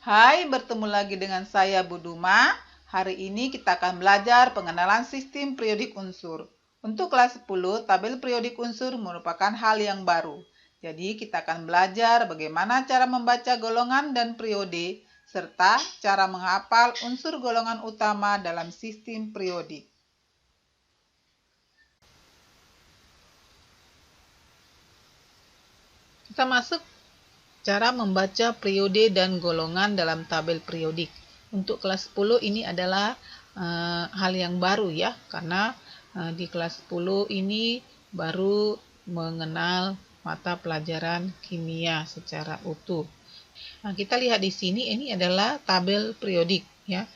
Hai, bertemu lagi dengan saya Buduma. Hari ini kita akan belajar pengenalan sistem periodik unsur. Untuk kelas 10, tabel periodik unsur merupakan hal yang baru. Jadi kita akan belajar bagaimana cara membaca golongan dan periode, serta cara menghafal unsur golongan utama dalam sistem periodik. Kita masuk cara membaca periode dan golongan dalam tabel periodik. Untuk kelas 10 ini adalah hal yang baru ya, karena di kelas 10 ini baru mengenal mata pelajaran kimia secara utuh. Nah, kita lihat di sini ini adalah tabel periodik ya.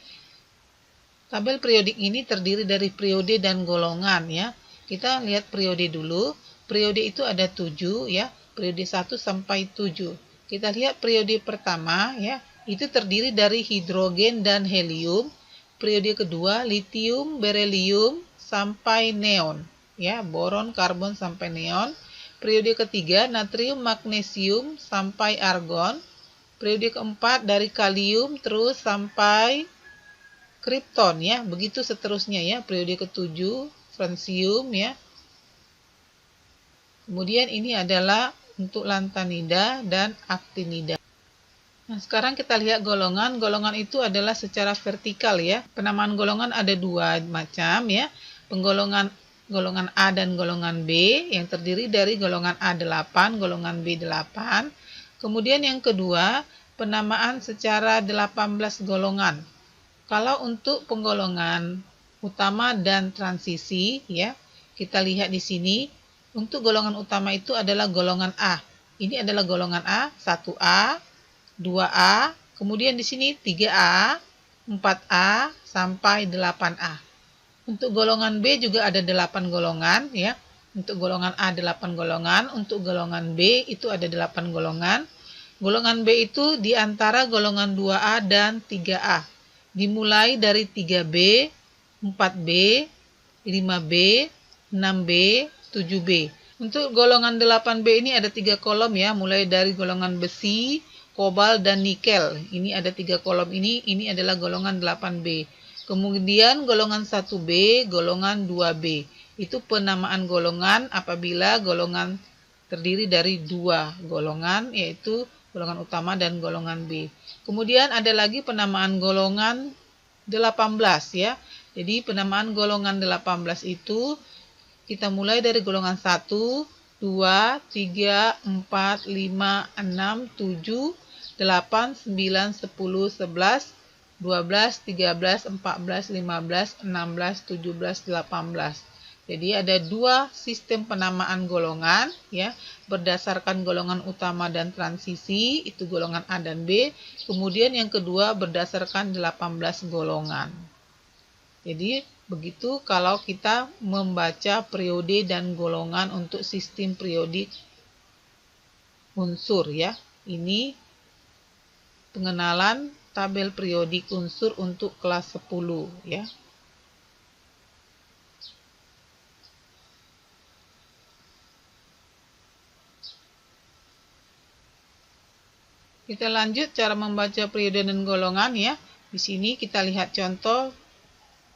Tabel periodik ini terdiri dari periode dan golongan ya. Kita lihat periode dulu. Periode itu ada 7 ya, periode 1 sampai 7. Kita lihat periode pertama ya, itu terdiri dari hidrogen dan helium. Periode kedua litium, berelium sampai neon ya, boron, karbon sampai neon. Periode ketiga natrium, magnesium sampai argon. Periode keempat dari kalium terus sampai kripton ya, begitu seterusnya ya. Periode ketujuh fransium ya. Kemudian ini adalah untuk lantanida dan aktinida. Nah, sekarang kita lihat golongan. Golongan itu adalah secara vertikal ya. Penamaan golongan ada dua macam ya. Golongan A dan golongan B yang terdiri dari golongan A8, golongan B8. Kemudian yang kedua, penamaan secara 18 golongan. Kalau untuk penggolongan utama dan transisi ya, kita lihat di sini. Untuk golongan utama itu adalah golongan A. Ini adalah golongan A, 1A, 2A, kemudian di sini 3A, 4A sampai 8A. Untuk golongan B juga ada 8 golongan ya. Untuk golongan A 8 golongan, untuk golongan B itu ada 8 golongan. Golongan B itu di antara golongan 2A dan 3A. Dimulai dari 3B, 4B, 5B, 6B, 7B. Untuk golongan 8B ini ada 3 kolom ya, mulai dari golongan besi, kobalt, dan nikel. Ini ada 3 kolom ini adalah golongan 8B. Kemudian golongan 1B, golongan 2B. Itu penamaan golongan apabila golongan terdiri dari 2 golongan, yaitu golongan utama dan golongan B. Kemudian ada lagi penamaan golongan 18 ya. Jadi penamaan golongan 18 itu kita mulai dari golongan 1, 2, 3, 4, 5, 6, 7, 8, 9, 10, 11, 12, 13, 14, 15, 16, 17, 18. Jadi ada dua sistem penamaan golongan ya, berdasarkan golongan utama dan transisi, itu golongan A dan B. Kemudian yang kedua berdasarkan 18 golongan. Jadi begitu kalau kita membaca periode dan golongan untuk sistem periodik unsur ya. Ini pengenalan tabel periodik unsur untuk kelas 10 ya. Kita lanjut cara membaca periode dan golongan ya. Di sini kita lihat contoh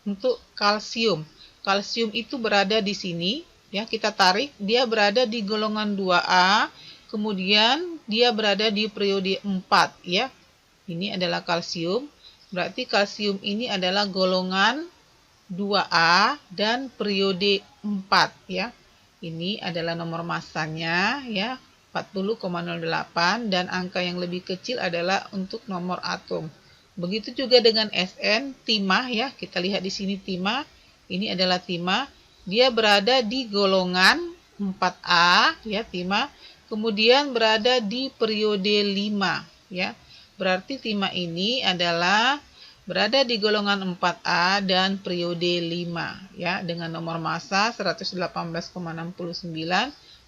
untuk kalsium. Kalsium itu berada di sini ya, kita tarik, dia berada di golongan 2A, kemudian dia berada di periode 4 ya. Ini adalah kalsium. Berarti kalsium ini adalah golongan 2A dan periode 4 ya. Ini adalah nomor masanya ya, 40,08, dan angka yang lebih kecil adalah untuk nomor atom. Begitu juga dengan Sn, timah ya. Kita lihat di sini timah. Ini adalah timah. Dia berada di golongan 4A ya, timah. Kemudian berada di periode 5 ya. Berarti timah ini adalah berada di golongan 4A dan periode 5 ya, dengan nomor massa 118,69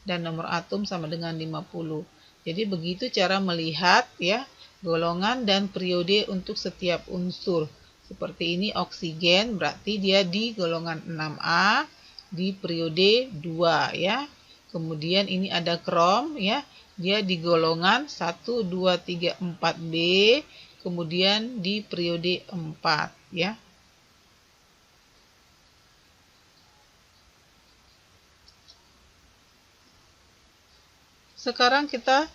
dan nomor atom sama dengan 50. Jadi begitu cara melihat ya golongan dan periode untuk setiap unsur. Seperti ini oksigen, berarti dia di golongan 6A di periode 2 ya. Kemudian ini ada krom ya, dia di golongan 1, 2, 3, 4B. kemudian di periode 4 ya. Sekarang kita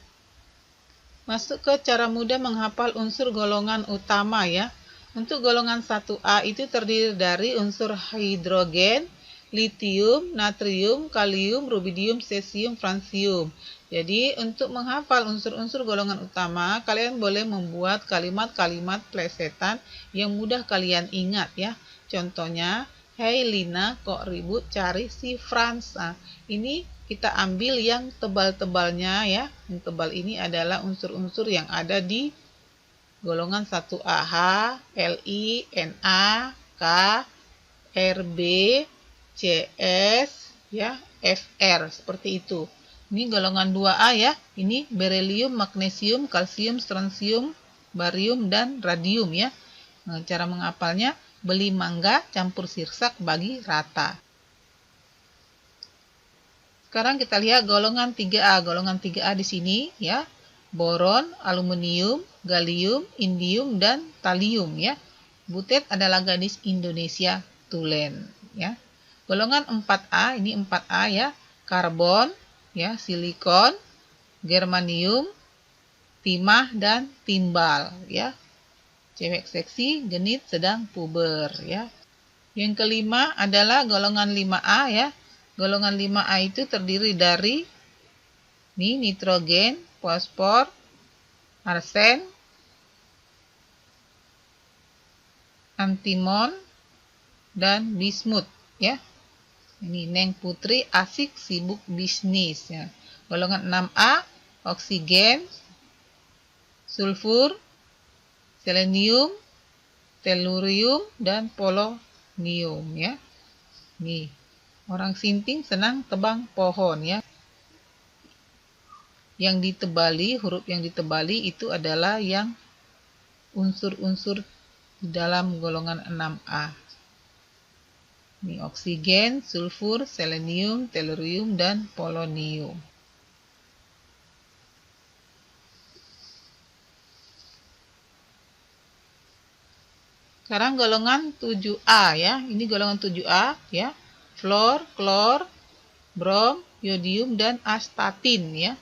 masuk ke cara mudah menghafal unsur golongan utama ya. Untuk golongan 1A itu terdiri dari unsur hidrogen, litium, natrium, kalium, rubidium, cesium, francium. Jadi untuk menghafal unsur-unsur golongan utama, kalian boleh membuat kalimat-kalimat plesetan yang mudah kalian ingat ya. Contohnya, "Hey Lina, kok ribut cari si Franz?" Nah, ini kita ambil yang tebal-tebalnya ya. Yang tebal ini adalah unsur-unsur yang ada di golongan 1A, H, Li, Na, K, Rb, Cs, ya, Fr, seperti itu. Ini golongan 2A ya. Ini berelium, magnesium, kalsium, strontium, barium, dan radium ya. Nah, cara menghafalnya, beli mangga, campur sirsak, bagi rata. Sekarang kita lihat golongan 3A. Golongan 3A di sini ya, boron, aluminium, gallium, indium, dan thallium ya. Butet adalah gadis Indonesia tulen ya. Golongan 4A, ini 4A ya, karbon ya, silikon, germanium, timah, dan timbal ya. Cewek seksi, genit, sedang puber ya. Yang kelima adalah golongan 5A ya. Golongan 5A itu terdiri dari nitrogen, fosfor, arsen, antimon, dan bismut ya. Ini Neng Putri asik sibuk bisnis ya. Golongan 6A, oksigen, sulfur, selenium, tellurium, dan polonium ya. Nih, orang Sinting senang tebang pohon ya. Yang ditebali, huruf yang ditebali itu adalah yang unsur-unsur dalam golongan 6A. Ini oksigen, sulfur, selenium, tellurium, dan polonium. Sekarang golongan 7A ya. Ini golongan 7A ya. Fluor, klor, brom, yodium, dan astatin ya.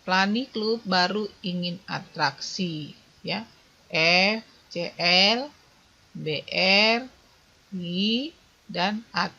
Plani klub baru ingin atraksi ya. F, Cl, Br, I, dan At.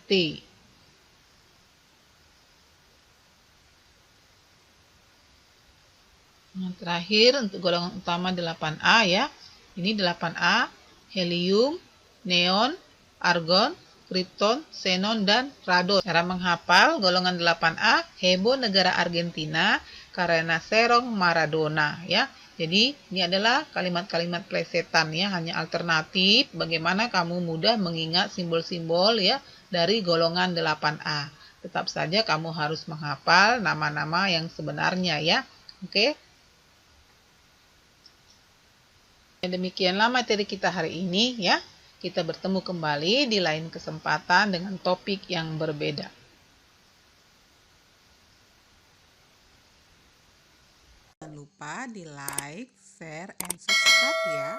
Nah, terakhir untuk golongan utama 8A ya. Ini 8A, helium, neon, argon, kripton, xenon, dan radon. Cara menghafal golongan 8A, heboh negara Argentina karena serong Maradona ya. Jadi ini adalah kalimat-kalimat plesetan ya, hanya alternatif bagaimana kamu mudah mengingat simbol-simbol ya dari golongan 8A. Tetap saja kamu harus menghafal nama-nama yang sebenarnya ya. Oke. Demikianlah materi kita hari ini ya. Kita bertemu kembali di lain kesempatan dengan topik yang berbeda. Jangan lupa di like, share, and subscribe ya.